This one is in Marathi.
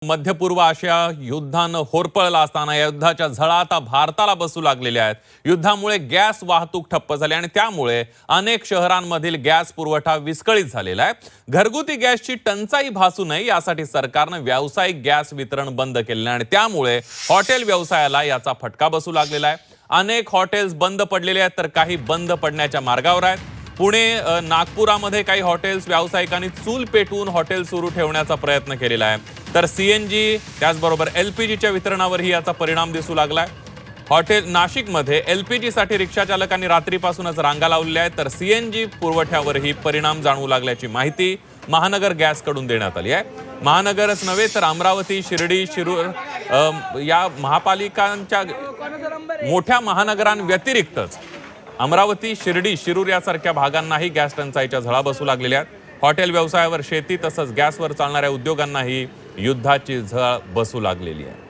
मध्य पूर्व आशिया युद्धानं होरपळला असताना या युद्धाच्या झळा आता भारताला बसू लागलेल्या आहेत। युद्धामुळे गॅस वाहतूक ठप्प झाली आणि त्यामुळे अनेक शहरांमधील गॅस पुरवठा विस्कळीत झालेला आहे। घरगुती गॅसची टंचाई भासू नये यासाठी सरकारने व्यावसायिक गॅस वितरण बंद केले आणि त्यामुळे हॉटेल व्यवसायाला याचा फटका बसू लागलेला आहे। अनेक हॉटेल्स बंद पडलेले आहेत तर काही बंद पडण्याच्या मार्गावर आहेत। पुणे नागपुरामध्ये काही हॉटेल्स व्यावसायिकांनी चूल पेटवून हॉटेल सुरू ठेवण्याचा प्रयत्न केलेला आहे। तर सीएनजी त्याचबरोबर एलपीजीच्या वितरणावरही याचा परिणाम दिसू लागलाय। हॉटेल नाशिकमध्ये एलपीजी साठी रिक्षा चालकांनी रात्रीपासूनच रांगा लावलेल्या आहेत तर सीएनजी पुरवठ्यावरही परिणाम जाणवू लागल्याची माहिती महानगर गॅस कडून देण्यात आली आहे। महानगरच नव्हे तर अमरावती, शिर्डी, शिरूर या महापालिकांच्या मोठ्या महानगरांव्यतिरिक्तच अमरावती, शिर्डी, शिरूर यासारख्या भागांनाही गॅस टंचाईच्या झळा बसू लागलेल्या आहेत। हॉटेल व्यवसायावर, शेती तसंच गॅसवर चालणाऱ्या उद्योगांनाही युद्धाची झळ बसू लागलेली आहे।